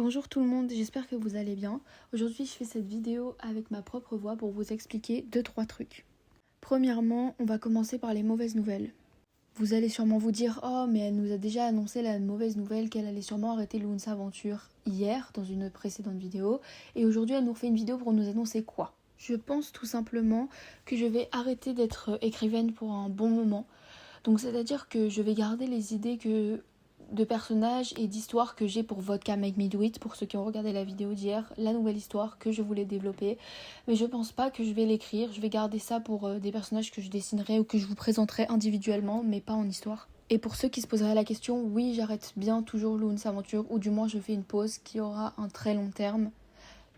Bonjour tout le monde, j'espère que vous allez bien. Aujourd'hui je fais cette vidéo avec ma propre voix pour vous expliquer 2-3 trucs. Premièrement, on va commencer par les mauvaises nouvelles. Vous allez sûrement vous dire « Oh mais elle nous a déjà annoncé la mauvaise nouvelle qu'elle allait sûrement arrêter Loon's Aventure hier dans une précédente vidéo et aujourd'hui elle nous refait une vidéo pour nous annoncer quoi ?» Je pense tout simplement que je vais arrêter d'être écrivaine pour un bon moment. Donc c'est-à-dire que je vais garder les idées de personnages et d'histoires que j'ai pour Vodka Make Me Do It, pour ceux qui ont regardé la vidéo d'hier, la nouvelle histoire que je voulais développer. Mais je pense pas que je vais l'écrire, je vais garder ça pour des personnages que je dessinerai ou que je vous présenterai individuellement, mais pas en histoire. Et pour ceux qui se poseraient la question, oui, j'arrête bien toujours Loon's Aventure, ou du moins je fais une pause qui aura un très long terme,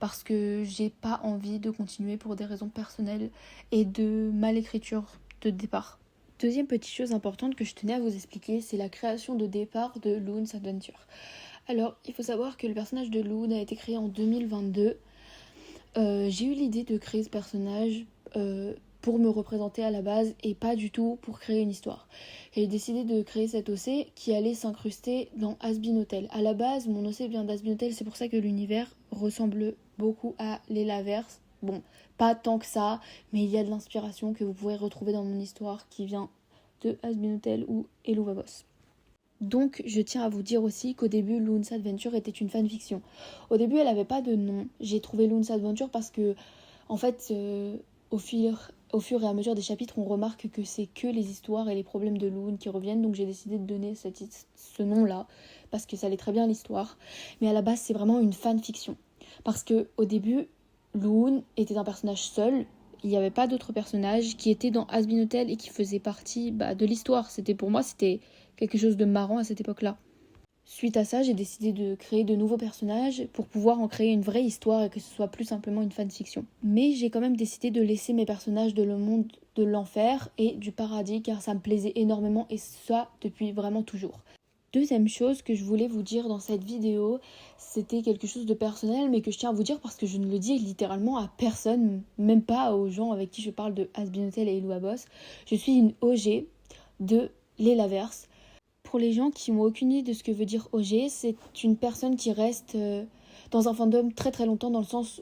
parce que j'ai pas envie de continuer pour des raisons personnelles et de mal-écriture de départ. Deuxième petite chose importante que je tenais à vous expliquer, c'est la création de départ de Loon's Adventure. Alors, il faut savoir que le personnage de Loon a été créé en 2022. J'ai eu l'idée de créer ce personnage pour me représenter à la base et pas du tout pour créer une histoire. J'ai décidé de créer cet OC qui allait s'incruster dans Hazbin Hotel. À la base, mon OC vient d'Hazbin Hotel, c'est pour ça que l'univers ressemble beaucoup à l'Elaverse. Bon, pas tant que ça, mais il y a de l'inspiration que vous pourrez retrouver dans mon histoire qui vient de Hazbin Hotel ou Eluvabos. Donc, je tiens à vous dire aussi qu'au début, Loon's Adventure était une fanfiction. Au début, elle n'avait pas de nom. J'ai trouvé Loon's Adventure parce que, en fait, au fur et à mesure des chapitres, on remarque que c'est que les histoires et les problèmes de Loon qui reviennent. Donc, j'ai décidé de donner ce nom-là parce que ça allait très bien l'histoire. Mais à la base, c'est vraiment une fanfiction. Parce que au début, Loon était un personnage seul. Il n'y avait pas d'autres personnages qui étaient dans Hazbin Hotel et qui faisaient partie de l'histoire. Pour moi, c'était quelque chose de marrant à cette époque-là. Suite à ça, j'ai décidé de créer de nouveaux personnages pour pouvoir en créer une vraie histoire et que ce soit plus simplement une fanfiction. Mais j'ai quand même décidé de laisser mes personnages de le monde de l'enfer et du paradis car ça me plaisait énormément et ça depuis vraiment toujours. Deuxième chose que je voulais vous dire dans cette vidéo, c'était quelque chose de personnel mais que je tiens à vous dire parce que je ne le dis littéralement à personne, même pas aux gens avec qui je parle de Hazbin Hotel et Eluvabos. Je suis une OG de l'Elaverse. Pour les gens qui n'ont aucune idée de ce que veut dire OG, c'est une personne qui reste dans un fandom très très longtemps dans le sens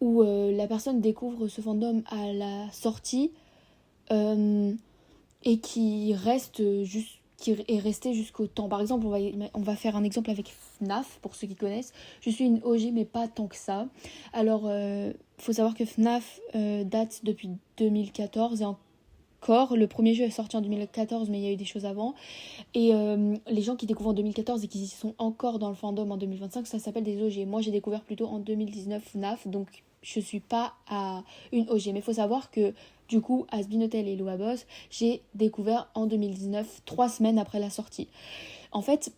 où la personne découvre ce fandom à la sortie et qui est resté jusqu'au temps. Par exemple, on va faire un exemple avec FNAF, pour ceux qui connaissent. Je suis une OG, mais pas tant que ça. Alors, faut savoir que FNAF date depuis 2014 et encore. Le premier jeu est sorti en 2014, mais il y a eu des choses avant. Et les gens qui découvrent en 2014 et qui sont encore dans le fandom en 2025, ça s'appelle des OG. Moi, j'ai découvert plutôt en 2019 FNAF, donc je suis pas à une OG. Mais il faut savoir que, du coup, Hazbin Hotel et Eluvabos, j'ai découvert en 2019, 3 semaines après la sortie. En fait,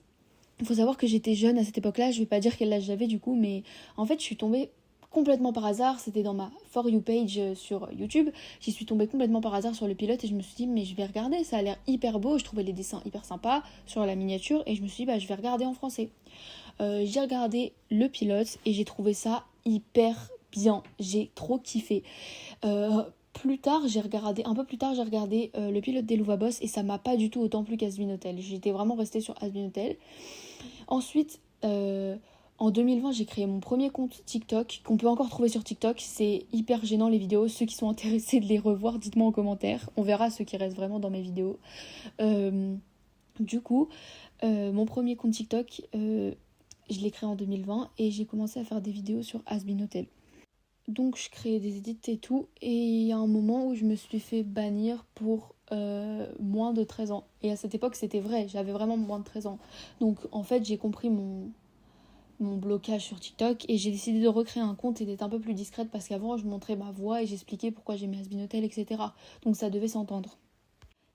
il faut savoir que j'étais jeune à cette époque-là, je vais pas dire quel âge j'avais du coup, mais en fait, je suis tombée complètement par hasard, c'était dans ma For You page sur YouTube, j'y suis tombée complètement par hasard sur le pilote et je me suis dit mais je vais regarder, ça a l'air hyper beau, je trouvais les dessins hyper sympas sur la miniature et je me suis dit je vais regarder en français. J'ai regardé le pilote et j'ai trouvé ça hyper bien, j'ai trop kiffé. Un peu plus tard, j'ai regardé le pilote d'Eluvabos et ça m'a pas du tout autant plu qu'Hazbin Hotel. J'étais vraiment restée sur Hazbin Hotel. Ensuite, en 2020, j'ai créé mon premier compte TikTok, qu'on peut encore trouver sur TikTok. C'est hyper gênant les vidéos. Ceux qui sont intéressés de les revoir, dites-moi en commentaire. On verra ceux qui restent vraiment dans mes vidéos. Du coup, mon premier compte TikTok, je l'ai créé en 2020 et j'ai commencé à faire des vidéos sur Hazbin Hotel. Donc je créais des edits et tout. Et il y a un moment où je me suis fait bannir pour moins de 13 ans. Et à cette époque, c'était vrai. J'avais vraiment moins de 13 ans. Donc en fait, j'ai compris mon blocage sur TikTok et j'ai décidé de recréer un compte et d'être un peu plus discrète parce qu'avant je montrais ma voix et j'expliquais pourquoi j'aimais Hazbin Hotel, etc. Donc ça devait s'entendre.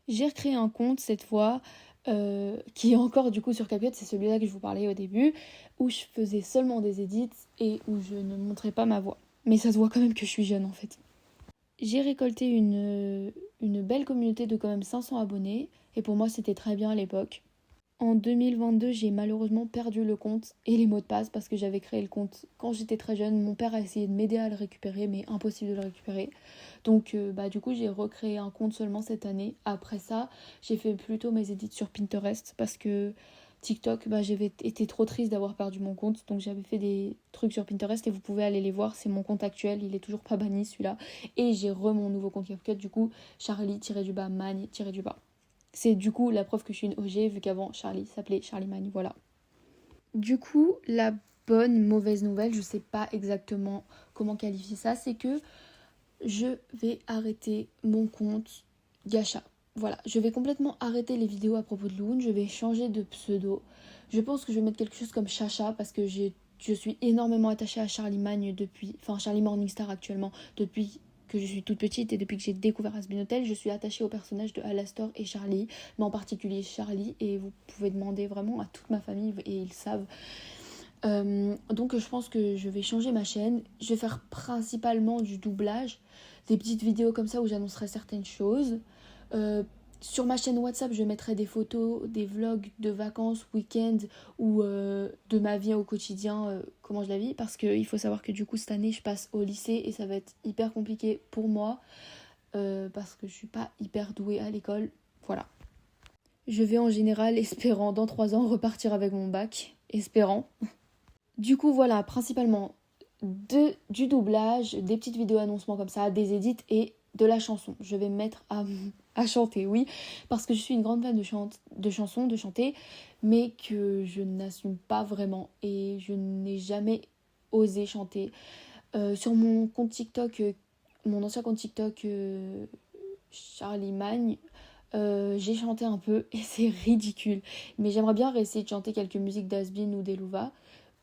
J'ai recréé un compte cette fois qui est encore du coup sur CapCut, c'est celui-là que je vous parlais au début, où je faisais seulement des edits et où je ne montrais pas ma voix. Mais ça se voit quand même que je suis jeune en fait. J'ai récolté une belle communauté de quand même 500 abonnés et pour moi c'était très bien à l'époque. En 2022, j'ai malheureusement perdu le compte et les mots de passe parce que j'avais créé le compte quand j'étais très jeune. Mon père a essayé de m'aider à le récupérer, mais impossible de le récupérer. Donc du coup, j'ai recréé un compte seulement cette année. Après ça, j'ai fait plutôt mes edits sur Pinterest parce que TikTok, j'avais été trop triste d'avoir perdu mon compte. Donc j'avais fait des trucs sur Pinterest et vous pouvez aller les voir. C'est mon compte actuel, il est toujours pas banni celui-là. Et j'ai mon nouveau compte CapCut, du coup, Charlie-Magne-. C'est du coup la preuve que je suis une OG, vu qu'avant Charlie s'appelait Charlie Magne, voilà. Du coup, la bonne, mauvaise nouvelle, je sais pas exactement comment qualifier ça, c'est que je vais arrêter mon compte Gacha. Voilà, je vais complètement arrêter les vidéos à propos de Loon, je vais changer de pseudo. Je pense que je vais mettre quelque chose comme Chacha parce que je suis énormément attachée à Charlie Magne Charlie Morningstar actuellement, depuis que je suis toute petite et depuis que j'ai découvert Hazbin Hotel, je suis attachée aux personnages de Alastor et Charlie, mais en particulier Charlie, et vous pouvez demander vraiment à toute ma famille et ils savent. Donc je pense que je vais changer ma chaîne. Je vais faire principalement du doublage, des petites vidéos comme ça où j'annoncerai certaines choses. Sur ma chaîne WhatsApp, je mettrai des photos, des vlogs de vacances, week-end ou de ma vie au quotidien, comment je la vis. Parce qu'il faut savoir que du coup cette année je passe au lycée et ça va être hyper compliqué pour moi parce que je suis pas hyper douée à l'école. Voilà. Je vais en général, espérant dans 3 ans, repartir avec mon bac. Espérant. Du coup, voilà, principalement du doublage, des petites vidéos annoncements comme ça, des edits et de la chanson. Je vais me mettre à chanter, oui, parce que je suis une grande fan de chansons, de chanter, mais que je n'assume pas vraiment et je n'ai jamais osé chanter. Sur mon compte TikTok, mon ancien compte TikTok, Charlie Magne, j'ai chanté un peu et c'est ridicule. Mais j'aimerais bien essayer de chanter quelques musiques d'Hazbin ou d'Eluva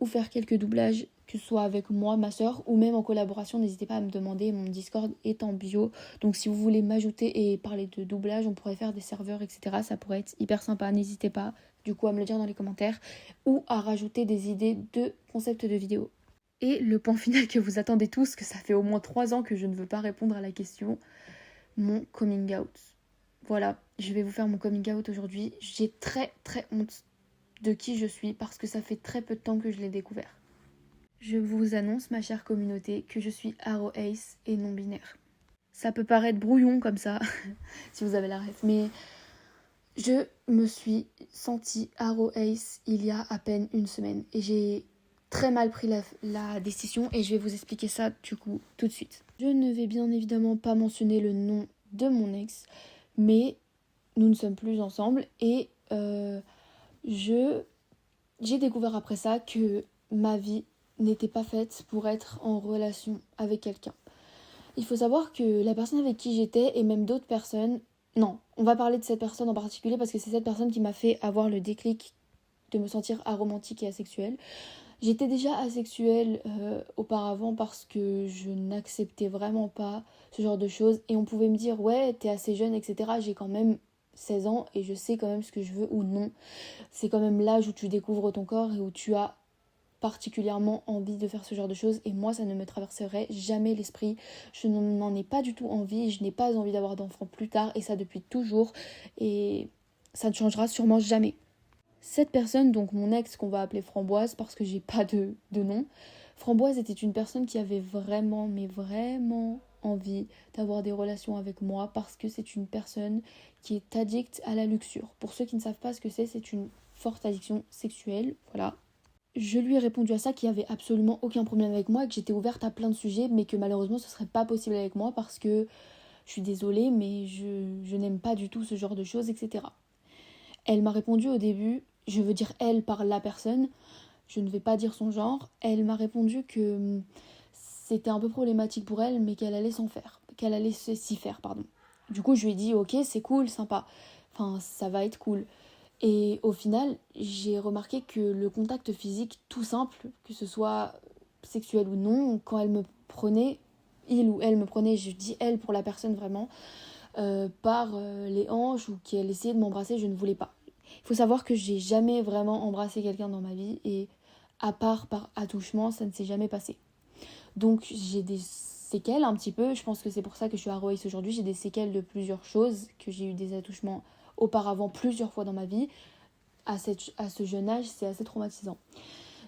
ou faire quelques doublages, que ce soit avec moi, ma soeur ou même en collaboration. N'hésitez pas à me demander, mon Discord est en bio. Donc si vous voulez m'ajouter et parler de doublage, on pourrait faire des serveurs, etc. Ça pourrait être hyper sympa. N'hésitez pas du coup à me le dire dans les commentaires ou à rajouter des idées de concepts de vidéos. Et le point final que vous attendez tous, que ça fait au moins 3 ans que je ne veux pas répondre à la question, mon coming out. Voilà, je vais vous faire mon coming out aujourd'hui. J'ai très très honte de qui je suis parce que ça fait très peu de temps que je l'ai découvert. Je vous annonce, ma chère communauté, que je suis Aro Ace et non binaire. Ça peut paraître brouillon comme ça, si vous avez la ref, mais je me suis sentie Aro Ace il y a à peine une semaine et j'ai très mal pris la décision et je vais vous expliquer ça du coup tout de suite. Je ne vais bien évidemment pas mentionner le nom de mon ex, mais nous ne sommes plus ensemble et j'ai découvert après ça que ma vie n'était pas faite pour être en relation avec quelqu'un. Il faut savoir que la personne avec qui j'étais et même d'autres personnes... Non, on va parler de cette personne en particulier parce que c'est cette personne qui m'a fait avoir le déclic de me sentir aromantique et asexuelle. J'étais déjà asexuelle auparavant parce que je n'acceptais vraiment pas ce genre de choses et on pouvait me dire ouais t'es assez jeune etc. J'ai quand même 16 ans et je sais quand même ce que je veux ou non. C'est quand même l'âge où tu découvres ton corps et où tu as particulièrement envie de faire ce genre de choses et moi ça ne me traverserait jamais l'esprit. Je n'en ai pas du tout envie, je n'ai pas envie d'avoir d'enfants plus tard et ça depuis toujours et ça ne changera sûrement jamais. Cette personne, donc mon ex qu'on va appeler Framboise parce que j'ai pas de nom, Framboise était une personne qui avait vraiment, mais vraiment envie d'avoir des relations avec moi parce que c'est une personne qui est addicte à la luxure. Pour ceux qui ne savent pas ce que c'est une forte addiction sexuelle, voilà. Je lui ai répondu à ça qu'il n'y avait absolument aucun problème avec moi, que j'étais ouverte à plein de sujets, mais que malheureusement ce serait pas possible avec moi parce que je suis désolée, mais je n'aime pas du tout ce genre de choses, etc. Elle m'a répondu au début, je veux dire elle par la personne, je ne vais pas dire son genre, elle m'a répondu que c'était un peu problématique pour elle, mais qu'elle allait s'y faire, pardon. Du coup, je lui ai dit, ok, c'est cool, sympa, enfin, ça va être cool. Et au final, j'ai remarqué que le contact physique tout simple, que ce soit sexuel ou non, quand elle me prenait, il ou elle me prenait, je dis elle pour la personne vraiment, par les hanches ou qu'elle essayait de m'embrasser, je ne voulais pas. Il faut savoir que j'ai jamais vraiment embrassé quelqu'un dans ma vie et à part par attouchement, ça ne s'est jamais passé. Donc j'ai des séquelles un petit peu, je pense que c'est pour ça que je suis à Royce aujourd'hui, j'ai des séquelles de plusieurs choses, que j'ai eu des attouchements auparavant plusieurs fois dans ma vie. À ce jeune âge, c'est assez traumatisant.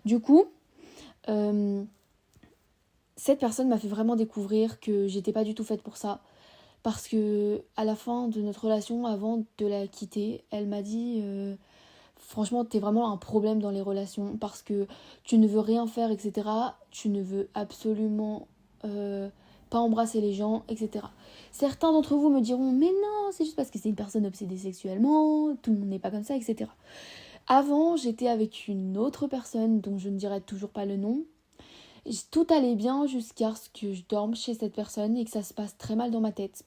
Du coup, cette personne m'a fait vraiment découvrir que j'étais pas du tout faite pour ça. Parce que à la fin de notre relation, avant de la quitter, elle m'a dit franchement t'es vraiment un problème dans les relations parce que tu ne veux rien faire, etc. Tu ne veux absolument pas embrasser les gens, etc. Certains d'entre vous me diront mais non, c'est juste parce que c'est une personne obsédée sexuellement, tout le monde n'est pas comme ça, etc. Avant, j'étais avec une autre personne dont je ne dirai toujours pas le nom. Tout allait bien jusqu'à ce que je dorme chez cette personne et que ça se passe très mal dans ma tête.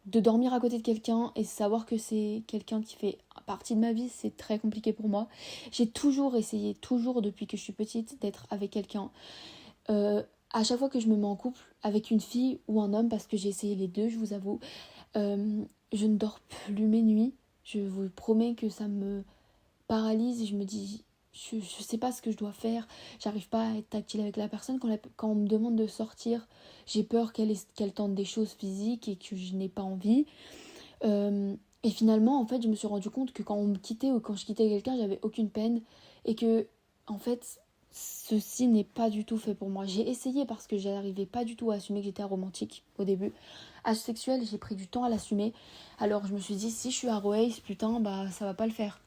De dormir à côté de quelqu'un et savoir que c'est quelqu'un qui fait partie de ma vie, c'est très compliqué pour moi. J'ai toujours essayé, toujours depuis que je suis petite, d'être avec quelqu'un. À chaque fois que je me mets en couple avec une fille ou un homme, parce que j'ai essayé les deux, je vous avoue, je ne dors plus mes nuits. Je vous promets que ça me paralyse et je me dis je sais pas ce que je dois faire, j'arrive pas à être tactile avec la personne. Quand on me demande de sortir, j'ai peur qu'elle tente des choses physiques et que je n'ai pas envie. Et finalement en fait je me suis rendu compte que quand on me quittait ou quand je quittais quelqu'un, j'avais aucune peine et que en fait ceci n'est pas du tout fait pour moi. J'ai essayé parce que j'arrivais pas du tout à assumer que j'étais aromantique au début. Asexuelle, j'ai pris du temps à l'assumer. Alors je me suis dit si je suis aroace, putain bah ça va pas le faire.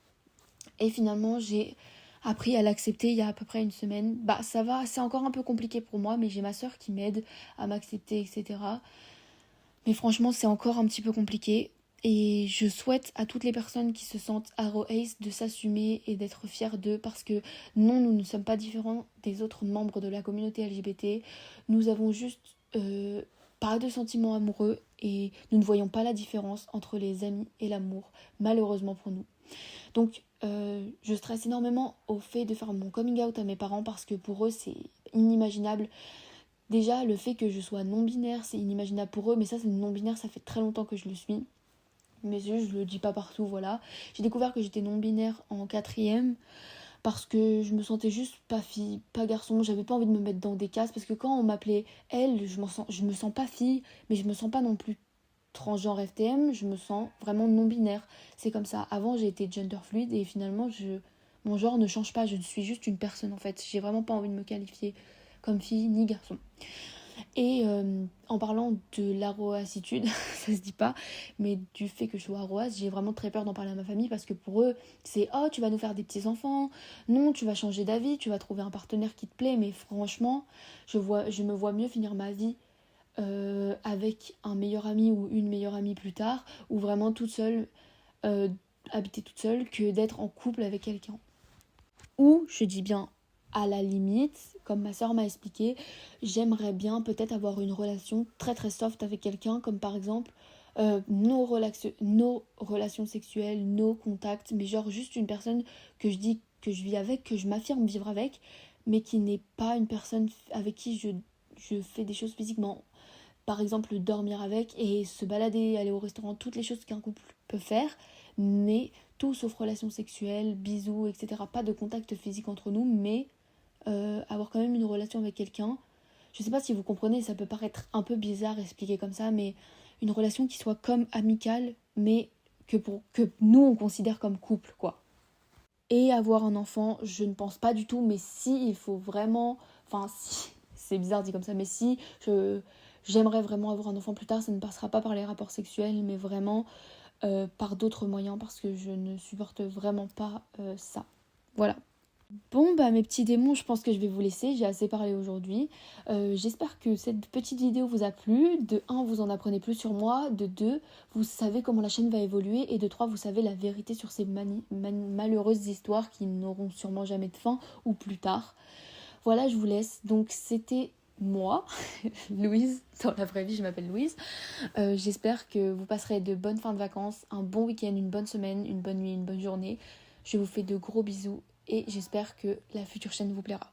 Et finalement, j'ai appris à l'accepter il y a à peu près une semaine. Bah ça va, c'est encore un peu compliqué pour moi, mais j'ai ma soeur qui m'aide à m'accepter, etc. Mais franchement, c'est encore un petit peu compliqué. Et je souhaite à toutes les personnes qui se sentent aro-ace de s'assumer et d'être fiers d'eux parce que non, nous ne sommes pas différents des autres membres de la communauté LGBT. Nous avons juste pas de sentiments amoureux et nous ne voyons pas la différence entre les amis et l'amour, malheureusement pour nous. Donc je stresse énormément au fait de faire mon coming out à mes parents parce que pour eux c'est inimaginable. Déjà le fait que je sois non-binaire c'est inimaginable pour eux, mais ça c'est non-binaire, ça fait très longtemps que je le suis. Mais je le dis pas partout, voilà. J'ai découvert que j'étais non-binaire en 4e parce que je me sentais juste pas fille, pas garçon. J'avais pas envie de me mettre dans des cases parce que quand on m'appelait elle, je me sens pas fille, mais je me sens pas non plus transgenre FTM, je me sens vraiment non-binaire. C'est comme ça. Avant, j'ai été gender fluide et finalement, mon genre ne change pas. Je suis juste une personne en fait. J'ai vraiment pas envie de me qualifier comme fille ni garçon. Et en parlant de l'aroacitude, ça se dit pas, mais du fait que je sois aroace, j'ai vraiment très peur d'en parler à ma famille parce que pour eux, c'est oh, tu vas nous faire des petits-enfants, non, tu vas changer d'avis, tu vas trouver un partenaire qui te plaît, mais franchement, je me vois mieux finir ma vie avec un meilleur ami ou une meilleure amie plus tard, ou vraiment toute seule, habiter toute seule, que d'être en couple avec quelqu'un. Ou, je dis bien à la limite, comme ma soeur m'a expliqué, j'aimerais bien peut-être avoir une relation très très soft avec quelqu'un, comme par exemple nos relations sexuelles, nos contacts, mais genre juste une personne que je dis que je vis avec, que je m'affirme vivre avec, mais qui n'est pas une personne avec qui je fais des choses physiquement. Par exemple, dormir avec et se balader, aller au restaurant, toutes les choses qu'un couple peut faire, mais tout sauf relations sexuelles, bisous, etc. Pas de contact physique entre nous, mais avoir quand même une relation avec quelqu'un. Je sais pas si vous comprenez, ça peut paraître un peu bizarre expliqué comme ça, mais une relation qui soit comme amicale, mais que nous on considère comme couple, quoi. Et avoir un enfant, je ne pense pas du tout, mais si il faut vraiment, enfin si, c'est bizarre dit comme ça, mais si j'aimerais vraiment avoir un enfant plus tard, ça ne passera pas par les rapports sexuels, mais vraiment par d'autres moyens, parce que je ne supporte vraiment pas ça. Voilà. Bon bah mes petits démons, je pense que je vais vous laisser, j'ai assez parlé aujourd'hui. J'espère que cette petite vidéo vous a plu. De 1, vous en apprenez plus sur moi. De 2, vous savez comment la chaîne va évoluer. Et de 3, vous savez la vérité sur ces malheureuses histoires qui n'auront sûrement jamais de fin ou plus tard. Voilà, je vous laisse. Donc c'était moi, Louise, dans la vraie vie je m'appelle Louise. J'espère que vous passerez de bonnes fins de vacances, un bon week-end, une bonne semaine, une bonne nuit, une bonne journée. Je vous fais de gros bisous et j'espère que la future chaîne vous plaira.